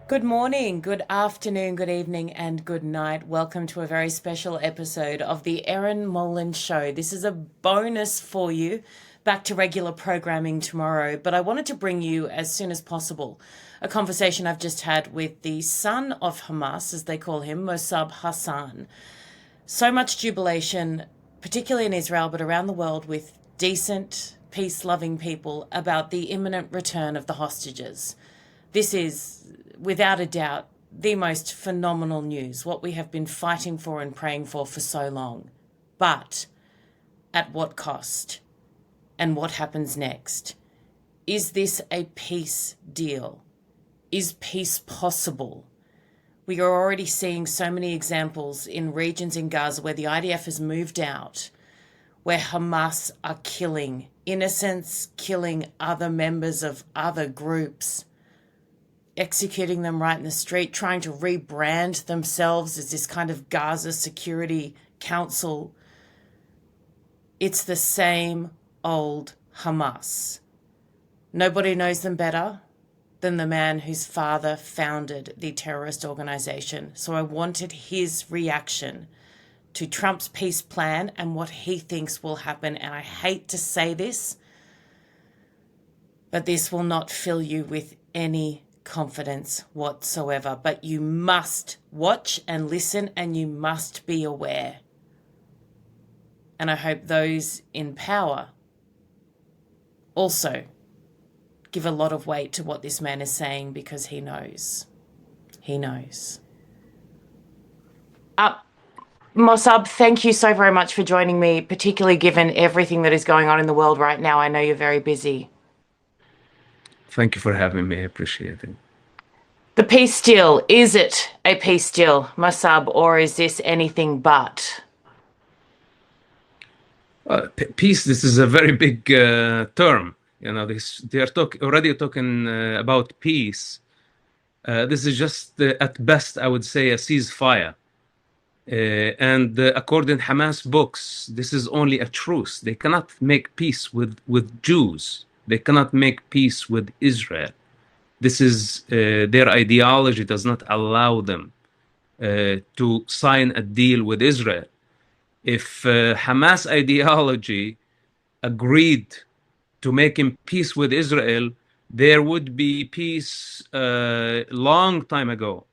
Good morning, good afternoon, good evening, and good night. Welcome to a very special episode of the Erin Molan Show. This is a bonus for you, back to regular programming tomorrow, but I wanted to bring you as soon as possible a conversation I've just had with the son of Hamas, as they call him, Mosab Hassan. So much jubilation, particularly in Israel, but around the world, with decent, peace-loving people about the imminent return of the hostages. This is, without a doubt, the most phenomenal news, what we have been fighting for and praying for so long. But at what cost? And what happens next? Is this a peace deal? Is peace possible? We are already seeing so many examples in regions in Gaza where the IDF has moved out, where Hamas are killing innocents, killing other members of other groups, executing them right in the street, trying to rebrand themselves as this kind of Gaza Security Council. It's the same old Hamas. Nobody knows them better than the man whose father founded the terrorist organization. So I wanted his reaction to Trump's peace plan and what he thinks will happen. And I hate to say this, but this will not fill you with any confidence whatsoever. But you must watch and listen, and you must be aware. And I hope those in power also give a lot of weight to what this man is saying, because he knows. He knows. Mosab, thank you so very much for joining me, particularly given everything that is going on in the world right now. I know you're very busy. Thank you for having me. I appreciate it. The peace deal, is it a peace deal, Mosab, or is this anything but? Peace, this is a very big term. You know, they are already talking about peace. This is just, at best, I would say, a ceasefire. And according to Hamas books, this is only a truce. They cannot make peace with Jews. They cannot make peace with Israel. This is their ideology does not allow them to sign a deal with Israel. If Hamas ideology agreed to making peace with Israel, there would be peace long time ago.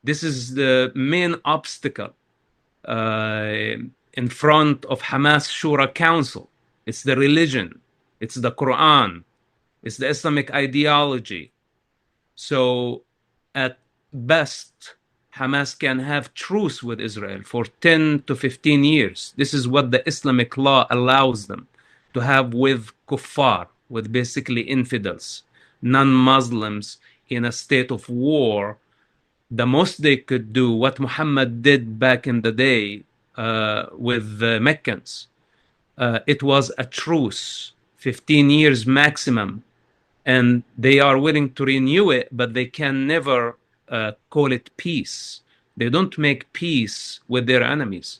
This is the main obstacle in front of Hamas Shura Council. It's the religion, it's the Quran, it's the Islamic ideology. So at best, Hamas can have truce with Israel for 10 to 15 years. This is what the Islamic law allows them to have with kuffar, with basically infidels, non-Muslims in a state of war. The most they could do, what Muhammad did back in the day with the Meccans, it was a truce, 15 years maximum. And they are willing to renew it, but they can never call it peace. They don't make peace with their enemies.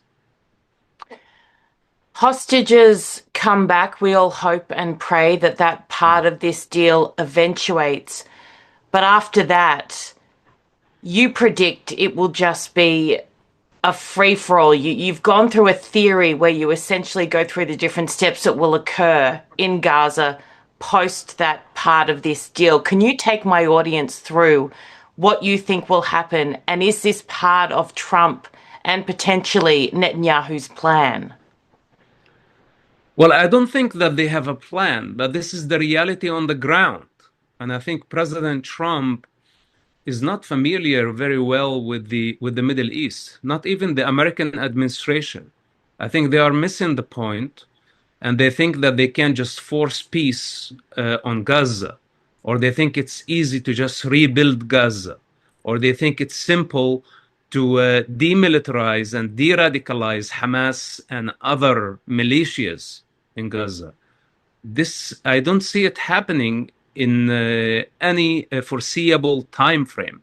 Hostages come back. We all hope and pray that that part of this deal eventuates. But after that, you predict it will just be a free-for-all. You've gone through a theory where you essentially go through the different steps that will occur in Gaza post that part of this deal. Can you take my audience through what you think will happen? And is this part of Trump and potentially Netanyahu's plan? Well, I don't think that they have a plan, but this is the reality on the ground. And I think President Trump is not familiar very well with the Middle East, not even the American administration. I think they are missing the point. And they think that they can just force peace on Gaza, or they think it's easy to just rebuild Gaza, or they think it's simple to demilitarize and de-radicalize Hamas and other militias in Gaza. This, I don't see it happening in any foreseeable time frame.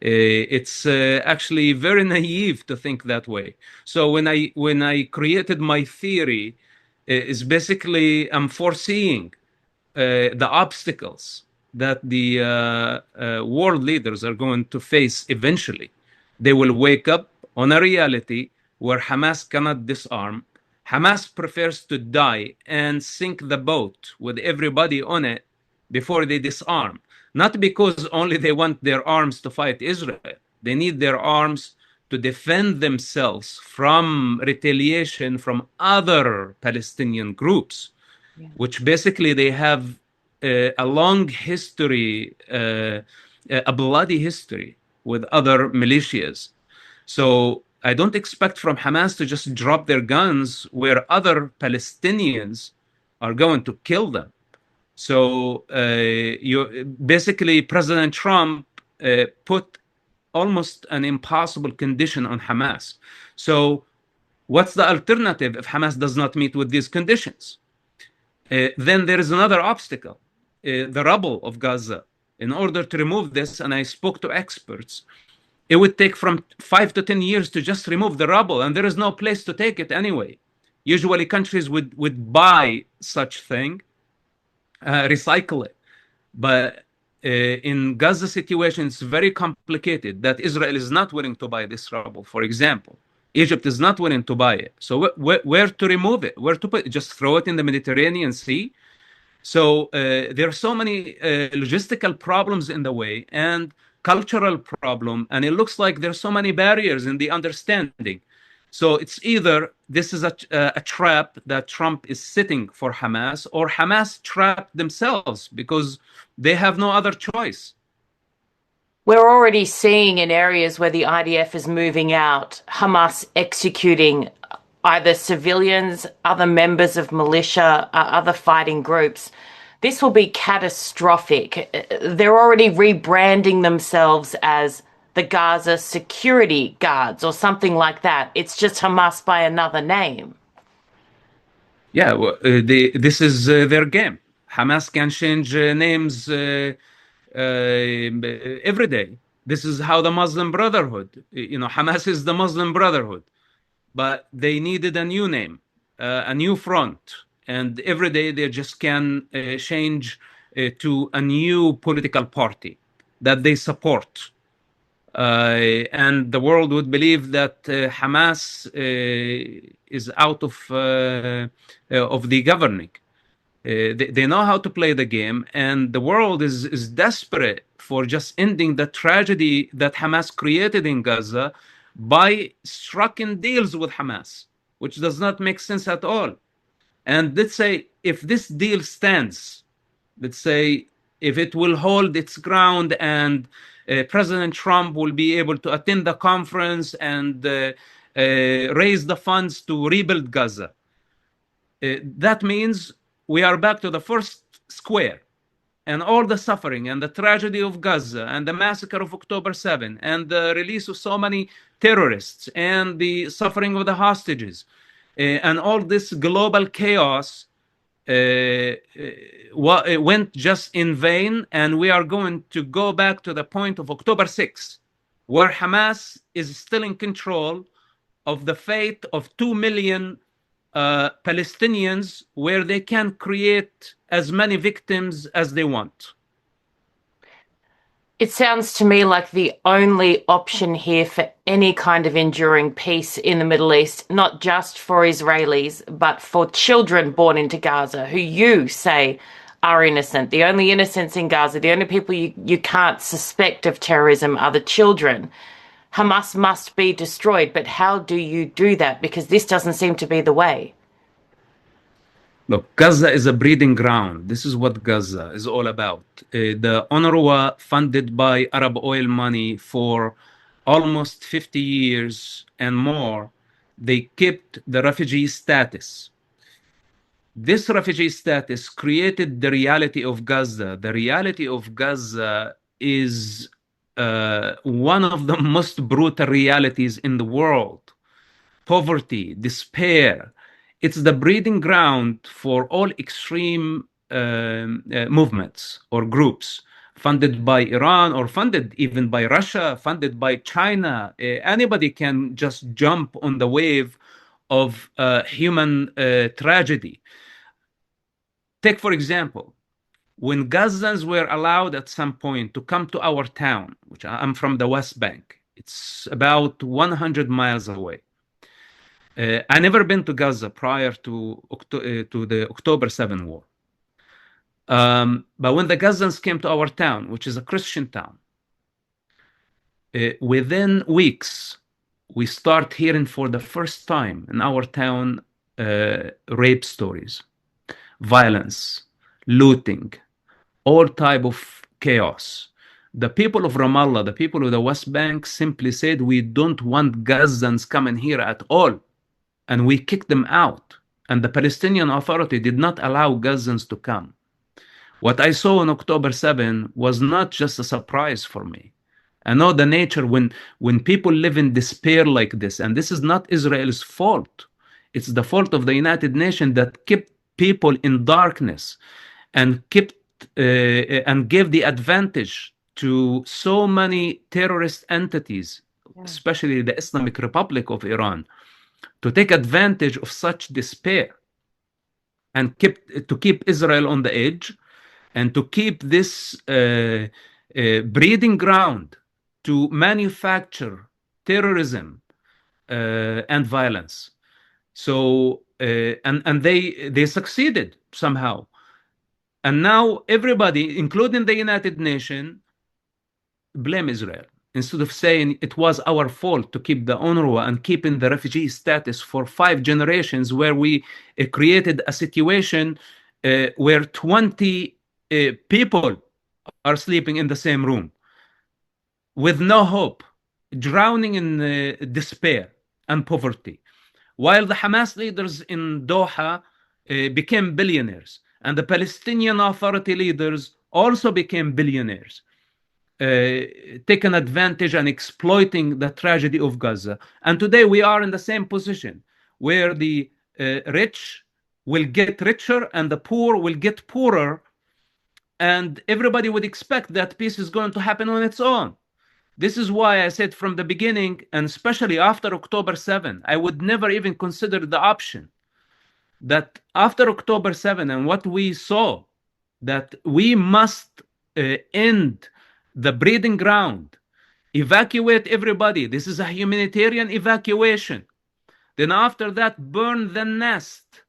It's actually very naive to think that way. So when I created my theory, is basically I'm foreseeing the obstacles that the world leaders are going to face eventually. They will wake up on a reality where Hamas cannot disarm. Hamas prefers to die and sink the boat with everybody on it before they disarm. Not because only they want their arms to fight Israel. They need their arms to defend themselves from retaliation from other Palestinian groups, Yeah. which basically they have a long history, a bloody history with other militias. So I don't expect from Hamas to just drop their guns where other Palestinians are going to kill them. So you basically President Trump put almost an impossible condition on Hamas. So what's the alternative if Hamas does not meet with these conditions? Then there is another obstacle, the rubble of Gaza. In order to remove this, and I spoke to experts, it would take from 5 to 10 years to just remove the rubble, and there is no place to take it anyway. Usually, countries would buy such thing, recycle it, but in Gaza situation, it's very complicated. That Israel is not willing to buy this rubble, for example. Egypt is not willing to buy it. So where to remove it? Where to put it? Just throw it in the Mediterranean Sea? So there are so many logistical problems in the way and cultural problem, and it looks like there's so many barriers in the understanding. So it's either this is a trap that Trump is setting for Hamas, or Hamas trapped themselves because they have no other choice. We're already seeing in areas where the IDF is moving out, Hamas executing either civilians, other members of militia, other fighting groups. This will be catastrophic. They're already rebranding themselves as the Gaza security guards or something like that. It's just Hamas by another name. Yeah, well, this is their game. Hamas can change names every day. This is how the Muslim Brotherhood, Hamas is the Muslim Brotherhood, but they needed a new name, a new front, and every day they just can change to a new political party that they support. And the world would believe that Hamas is out of the governing. They know how to play the game, and the world is desperate for just ending the tragedy that Hamas created in Gaza by striking deals with Hamas, which does not make sense at all. And let's say if this deal stands, let's say if it will hold its ground and President Trump will be able to attend the conference and raise the funds to rebuild Gaza. That means we are back to the first square, and all the suffering and the tragedy of Gaza and the massacre of October 7 and the release of so many terrorists and the suffering of the hostages and all this global chaos went just in vain, and we are going to go back to the point of October 6, where Hamas is still in control of the fate of 2 million Palestinians, where they can create as many victims as they want. It sounds to me like the only option here for any kind of enduring peace in the Middle East, not just for Israelis, but for children born into Gaza, who you say are innocent. The only innocents in Gaza, the only people you can't suspect of terrorism are the children. Hamas must be destroyed, but how do you do that? Because this doesn't seem to be the way. Look, Gaza is a breeding ground. This is what Gaza is all about. The UNRWA, funded by Arab oil money for almost 50 years and more, they kept the refugee status. This refugee status created the reality of Gaza. The reality of Gaza is one of the most brutal realities in the world. Poverty, despair. It's the breeding ground for all extreme movements or groups funded by Iran or funded even by Russia, funded by China. Anybody can just jump on the wave of human tragedy. Take, for example, when Gazans were allowed at some point to come to our town, which I'm from the West Bank, it's about 100 miles away. I never been to Gaza prior to the October 7 war. But when the Gazans came to our town, which is a Christian town, within weeks, we start hearing for the first time in our town rape stories, violence, looting, all type of chaos. The people of Ramallah, the people of the West Bank simply said, we don't want Gazans coming here at all. And we kicked them out. And the Palestinian Authority did not allow Gazans to come. What I saw on October 7 was not just a surprise for me. I know the nature when people live in despair like this, and this is not Israel's fault. It's the fault of the United Nations that kept people in darkness and kept and gave the advantage to so many terrorist entities, especially the Islamic Republic of Iran, to take advantage of such despair and to keep Israel on the edge and to keep this breeding ground to manufacture terrorism and violence. So and they succeeded somehow. And now everybody, including the United Nations, blame Israel instead of saying it was our fault to keep the UNRWA and keeping the refugee status for 5 generations, where we created a situation where 20 people are sleeping in the same room with no hope, drowning in despair and poverty, while the Hamas leaders in Doha became billionaires, and the Palestinian Authority leaders also became billionaires, taking advantage and exploiting the tragedy of Gaza. And today we are in the same position, where the rich will get richer and the poor will get poorer, and everybody would expect that peace is going to happen on its own. This is why I said from the beginning, and especially after October 7, I would never even consider the option that after October 7 and what we saw, that we must end the breeding ground, evacuate everybody. This is a humanitarian evacuation. Then after that, burn the nest.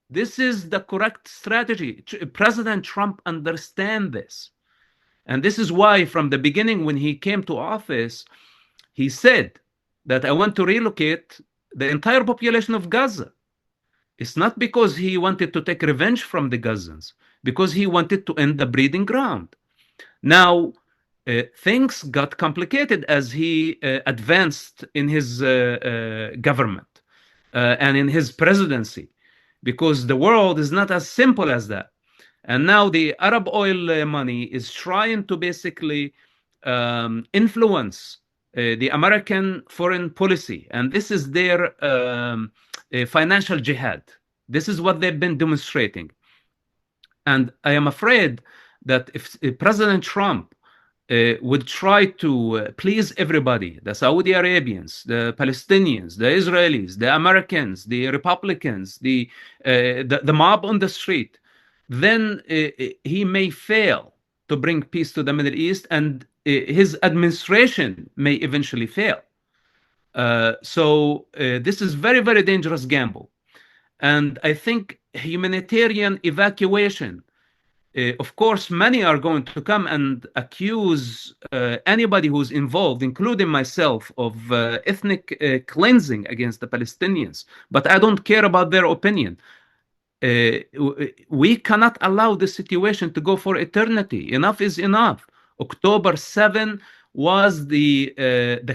This is the correct strategy. President Trump understands this. And this is why from the beginning, when he came to office, he said that I want to relocate the entire population of Gaza. It's not because he wanted to take revenge from the Gazans, because he wanted to end the breeding ground. Now, things got complicated as he advanced in his government and in his presidency, because the world is not as simple as that. And now the Arab oil money is trying to basically influence the American foreign policy. And this is their financial jihad. This is what they've been demonstrating. And I am afraid that if President Trump would try to please everybody, the Saudi Arabians, the Palestinians, the Israelis, the Americans, the Republicans, the mob on the street, then he may fail to bring peace to the Middle East, and his administration may eventually fail. So this is very, very dangerous gamble. And I think humanitarian evacuation, of course, many are going to come and accuse anybody who's involved, including myself, of ethnic cleansing against the Palestinians. But I don't care about their opinion. We cannot allow this situation to go for eternity. Enough is enough. October 7 was the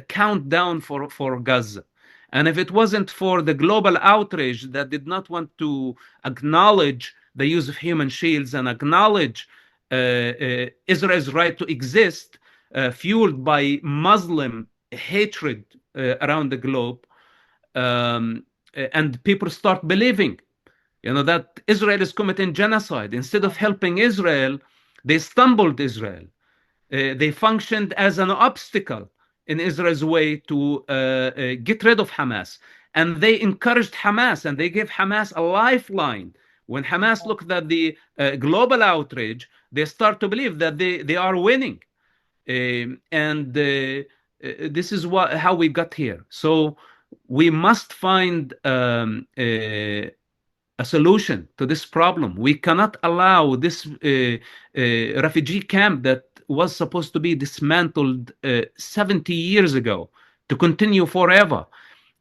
countdown for Gaza. And if it wasn't for the global outrage that did not want to acknowledge the use of human shields and acknowledge Israel's right to exist, fueled by Muslim hatred around the globe, and people start believing, that Israel is committing genocide. Instead of helping Israel, they stumbled Israel. They functioned as an obstacle in Israel's way to get rid of Hamas. and they encouraged Hamas, and they gave Hamas a lifeline. When Hamas looked at the global outrage, they start to believe that they are winning. And this is how we got here. So we must find a solution to this problem. We cannot allow this refugee camp that was supposed to be dismantled 70 years ago to continue forever.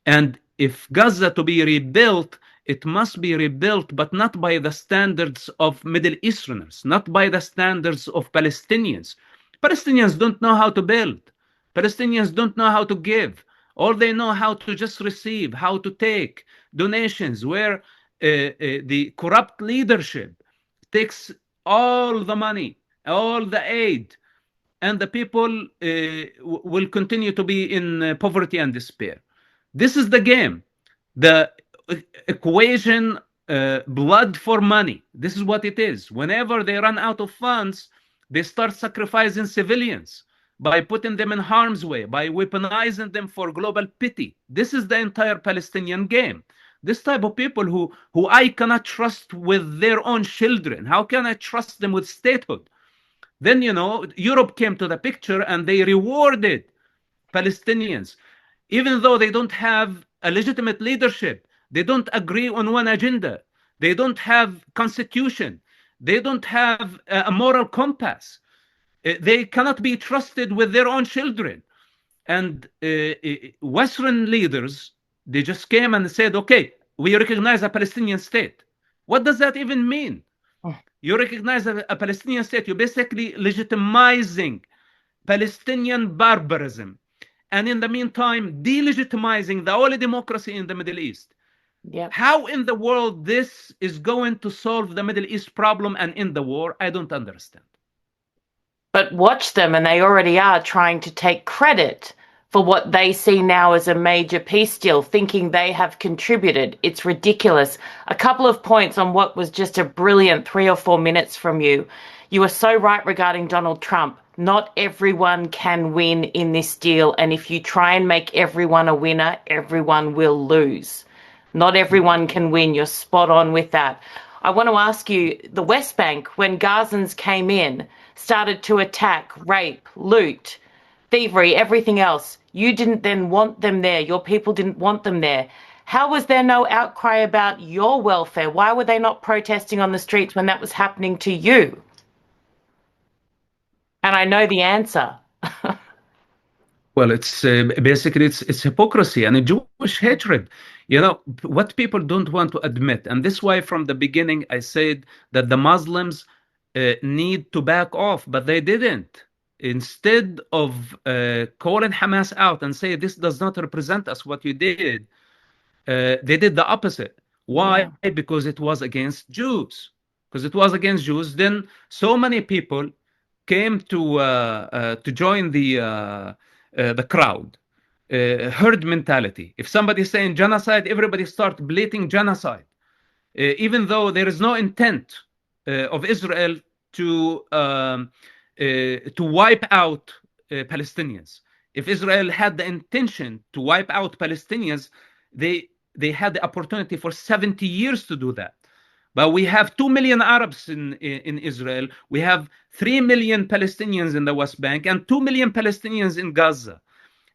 And if Gaza to be rebuilt, it must be rebuilt, but not by the standards of Middle Easterners, not by the standards of Palestinians. Palestinians don't know how to build. Palestinians don't know how to give. All they know how to just receive, how to take donations, where the corrupt leadership takes all the money, all the aid, and the people will continue to be in poverty and despair. This is the game. The equation, blood for money. This is what it is. Whenever they run out of funds, they start sacrificing civilians by putting them in harm's way, by weaponizing them for global pity. This is the entire Palestinian game. This type of people who I cannot trust with their own children. How can I trust them with statehood? Then, Europe came to the picture and they rewarded Palestinians. Even though they don't have a legitimate leadership, they don't agree on one agenda, they don't have constitution, they don't have a moral compass, they cannot be trusted with their own children. And Western leaders, they just came and said, okay, we recognize a Palestinian state. What does that even mean? You recognize a Palestinian state, you're basically legitimizing Palestinian barbarism, and in the meantime delegitimizing the only democracy in the Middle East. Yep. How in the world this is going to solve the Middle East problem and end the war? I don't understand. But watch them, and they already are trying to take credit for what they see now as a major peace deal, thinking they have contributed. It's ridiculous. A couple of points on what was just a brilliant 3 or 4 minutes from you. You are so right regarding Donald Trump. Not everyone can win in this deal, and if you try and make everyone a winner, everyone will lose. Not everyone can win. You're spot on with that. I want to ask you, the West Bank, when Gazans came in, started to attack, rape, loot, thievery, everything else, you didn't then want them there. Your people didn't want them there. How was there no outcry about your welfare? Why were they not protesting on the streets when that was happening to you? And I know the answer. Well, it's basically it's hypocrisy and a Jewish hatred. What people don't want to admit, and this is why from the beginning I said that the Muslims need to back off, but they didn't. Instead of calling Hamas out and say this does not represent us, what you did, they did the opposite. Why? Yeah. Because it was against Jews. Because it was against Jews, then so many people came to join the crowd. Herd mentality. If somebody's saying genocide, everybody start bleating genocide, even though there is no intent of Israel to wipe out Palestinians. If Israel had the intention to wipe out Palestinians, they had the opportunity for 70 years to do that. But we have 2 million Arabs in Israel. We have 3 million Palestinians in the West Bank and 2 million Palestinians in Gaza.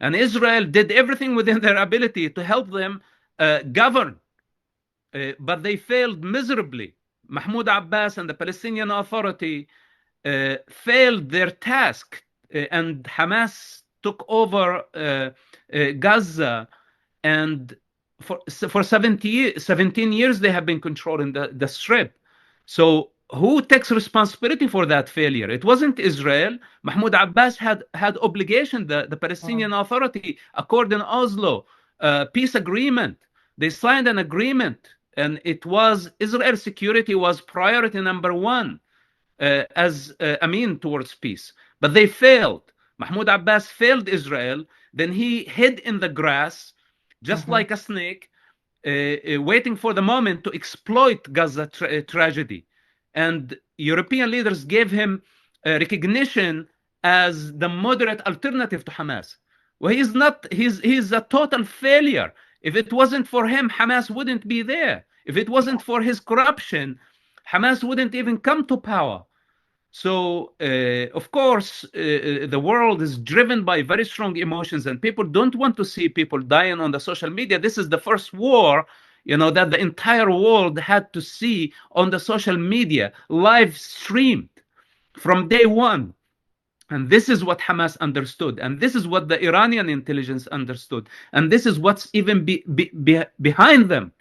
And Israel did everything within their ability to help them govern. But they failed miserably. Mahmoud Abbas and the Palestinian Authority failed their task. And Hamas took over Gaza, and for 17 years they have been controlling the Strip. So who takes responsibility for that failure? It wasn't Israel. Mahmoud Abbas had obligation, the Palestinian Authority, according to Oslo peace agreement. They signed an agreement, and it was Israel's security was priority number one as a mean towards peace. But they failed. Mahmoud Abbas failed Israel. Then he hid in the grass, just like a snake, waiting for the moment to exploit Gaza tragedy. And European leaders gave him recognition as the moderate alternative to Hamas. Well, he's not. He's a total failure. If it wasn't for him, Hamas wouldn't be there. If it wasn't for his corruption, Hamas wouldn't even come to power. So, of course, the world is driven by very strong emotions, and people don't want to see people dying on the social media. This is the first war, that the entire world had to see on the social media, live streamed from day one. And this is what Hamas understood. And this is what the Iranian intelligence understood. And this is what's even behind them,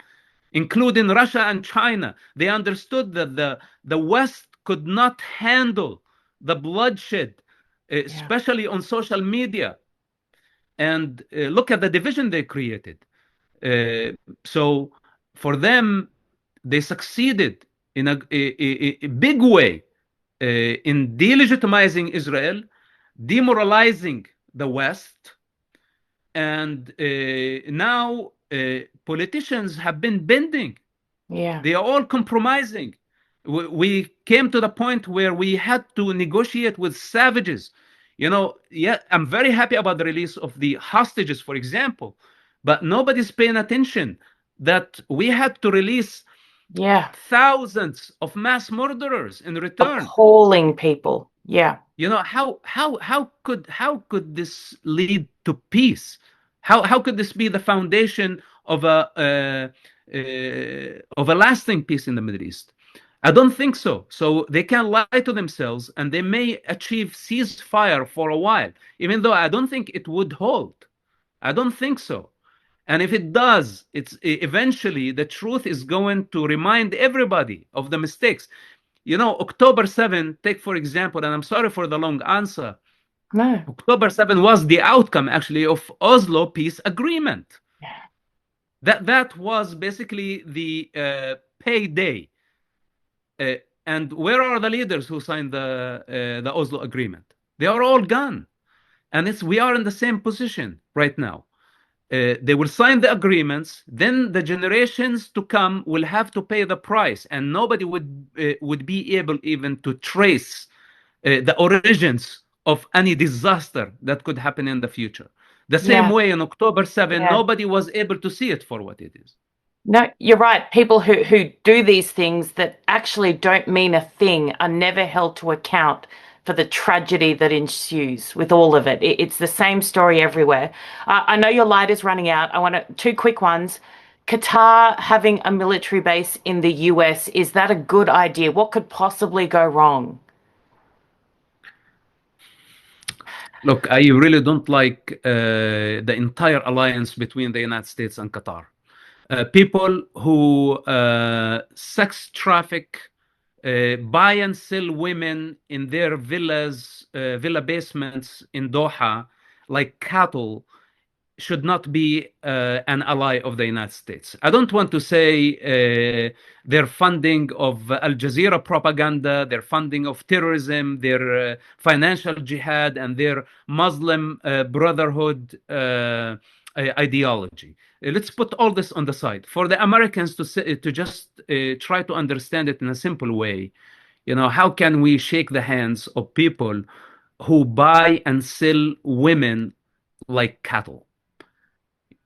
including Russia and China. They understood that the West could not handle the bloodshed, especially on social media. And look at the division they created. So for them, they succeeded in a big way in delegitimizing Israel, demoralizing the West, and now politicians have been bending. Yeah. They are all compromising. We came to the point where we had to negotiate with savages. Yeah, I'm very happy about the release of the hostages, for example, but nobody's paying attention that we had to release Yeah. thousands of mass murderers in return. Appalling people. Yeah. How could this lead to peace? How could this be the foundation of a lasting peace in the Middle East? I don't think so. So they can lie to themselves, and they may achieve ceasefire for a while, even though I don't think it would hold. I don't think so. And if it does, it's eventually the truth is going to remind everybody of the mistakes. October 7, take for example, and I'm sorry for the long answer. No. October 7 was the outcome actually of Oslo peace agreement. That was basically the payday. And where are the leaders who signed the Oslo agreement? They are all gone. And we are in the same position right now. They will sign the agreements, then the generations to come will have to pay the price, and nobody would be able even to trace the origins of any disaster that could happen in the future. The same Yeah. way on October 7, Yeah. nobody was able to see it for what it is. No, you're right. People who do these things that actually don't mean a thing are never held to account for the tragedy that ensues with all of it. It's the same story everywhere. I know your light is running out. I want two quick ones. Qatar having a military base in the US, is that a good idea? What could possibly go wrong? Look, I really don't like the entire alliance between the United States and Qatar. People who sex traffic, buy and sell women in their villa basements in Doha like cattle should not be an ally of the United States. I don't want to say their funding of Al Jazeera propaganda, their funding of terrorism, their financial jihad, and their Muslim Brotherhood ideology. Let's put all this on the side. For the Americans to just try to understand it in a simple way, how can we shake the hands of people who buy and sell women like cattle?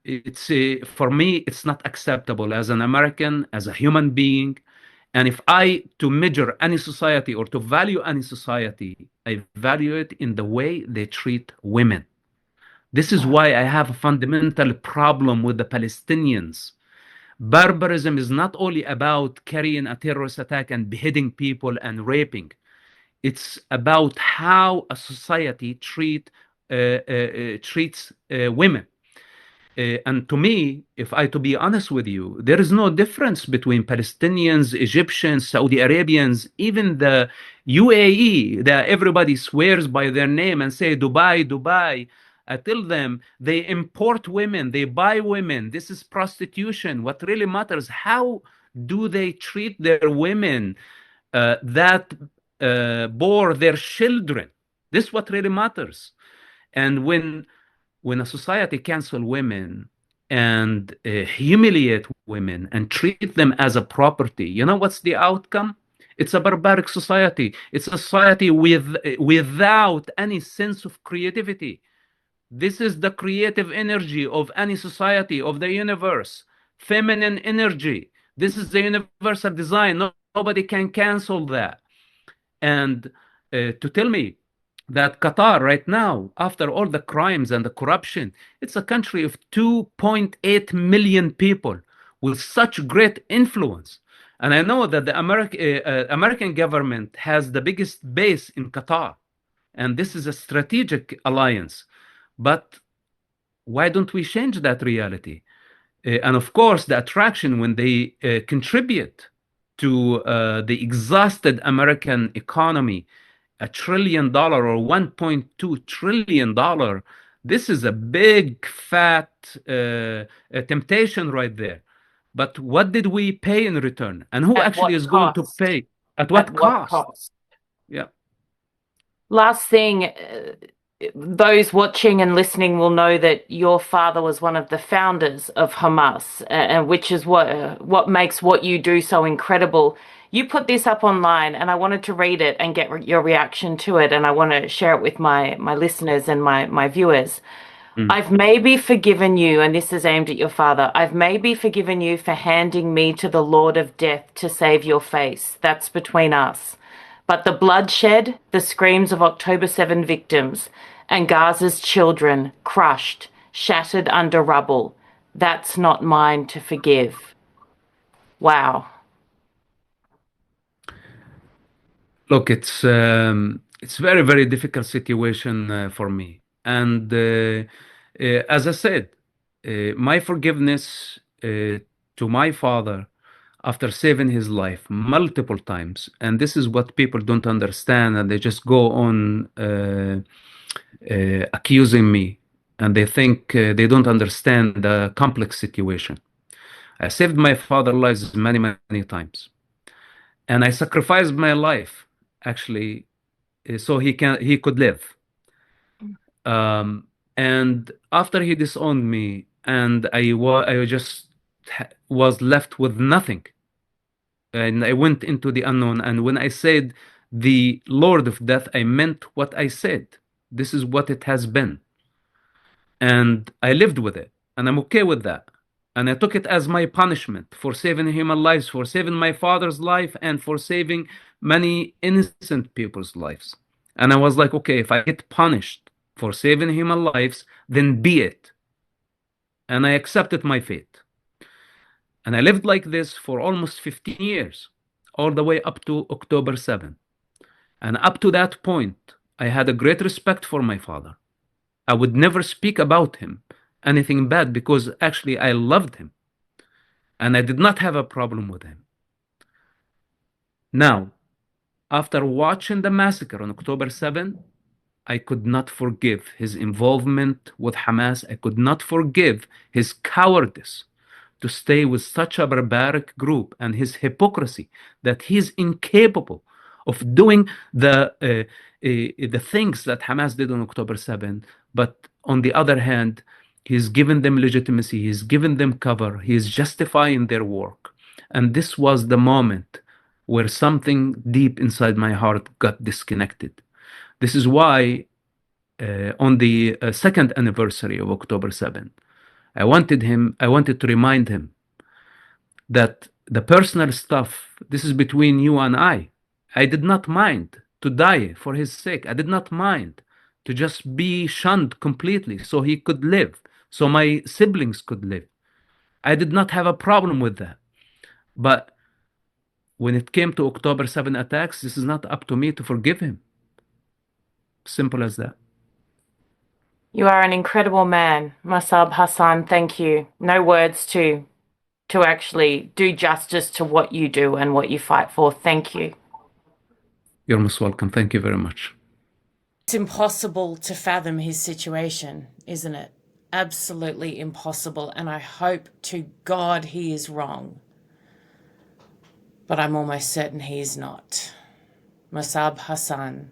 It's for me, it's not acceptable as an American, as a human being. And if to measure any society or to value any society, I value it in the way they treat women. This is why I have a fundamental problem with the Palestinians. Barbarism is not only about carrying a terrorist attack and beheading people and raping. It's about how a society treats women. And to me, if to be honest with you, there is no difference between Palestinians, Egyptians, Saudi Arabians, even the UAE, that everybody swears by their name and say Dubai, Dubai. I tell them they import women, they buy women. This is prostitution. What really matters, how do they treat their women that bore their children? This is what really matters. And when a society cancel women and humiliate women and treat them as a property, you know what's the outcome? It's a barbaric society. It's a society without any sense of creativity. This is the creative energy of any society, of the universe. Feminine energy. This is the universal design. Nobody can cancel that. And to tell me that Qatar right now, after all the crimes and the corruption, it's a country of 2.8 million people with such great influence. And I know that the American government has the biggest base in Qatar, and this is a strategic alliance. But why don't we change that reality? And of course, the attraction when they contribute to the exhausted American economy, $1 trillion or $1.2 trillion. This is a big fat temptation right there. But what did we pay in return? And who At actually what is going to cost? pay? At At what what cost? cost? Yeah. Last thing, those watching and listening will know that your father was one of the founders of Hamas, and which is what makes what you do so incredible. You put this up online, and I wanted to read it and get your reaction to it, and I want to share it with my listeners and my viewers. Mm. I've maybe forgiven you, and this is aimed at your father. I've maybe forgiven you for handing me to the Lord of Death to save your face. That's between us. But the bloodshed, the screams of October 7 victims, and Gaza's children crushed, shattered under rubble, that's not mine to forgive. Wow. Look, it's very, very difficult situation for me. And as I said, my forgiveness to my father after saving his life multiple times, and this is what people don't understand, and they just go on accusing me, and they think they don't understand the complex situation. I saved my father's lives many, many times, and I sacrificed my life actually so he could live. And after he disowned me, and I just was left with nothing, and I went into the unknown. And when I said the Lord of Death, I meant what I said. This is what it has been, and I lived with it, and I'm okay with that. And I took it as my punishment for saving human lives, for saving my father's life, and for saving many innocent people's lives. And I was like, okay, if I get punished for saving human lives, then be it. And I accepted my fate. And I lived like this for almost 15 years, all the way up to October 7th. And up to that point, I had a great respect for my father. I would never speak about him anything bad because actually I loved him and I did not have a problem with him. Now, after watching the massacre on October 7th, I could not forgive his involvement with Hamas. I could not forgive his cowardice to stay with such a barbaric group and his hypocrisy that he's incapable of doing the things that Hamas did on October 7th. But on the other hand, he's given them legitimacy, he's given them cover, he's justifying their work. And this was the moment where something deep inside my heart got disconnected. This is why on the second anniversary of October 7th, I wanted to remind him that the personal stuff, this is between you and I. I did not mind to die for his sake. I did not mind to just be shunned completely so he could live, so my siblings could live. I did not have a problem with that. But when it came to October 7 attacks, this is not up to me to forgive him. Simple as that. You are an incredible man, Mosab Hassan. Thank you. No words to actually do justice to what you do and what you fight for. Thank you. You're most welcome. Thank you very much. It's impossible to fathom his situation, isn't it? Absolutely impossible. And I hope to God he is wrong. But I'm almost certain he is not. Mosab Hassan,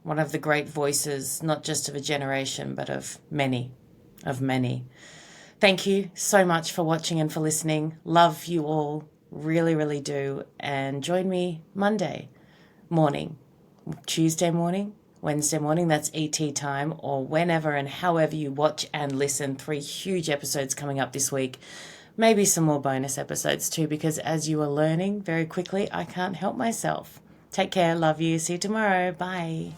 one of the great voices, not just of a generation, but of many, of many. Thank you so much for watching and for listening. Love you all. Really, really do. And join me Monday morning, Tuesday morning, Wednesday morning, that's ET time, or whenever and however you watch and listen. 3 huge episodes coming up this week. Maybe some more bonus episodes too, because as you are learning very quickly, I can't help myself. Take care. Love you. See you tomorrow. Bye.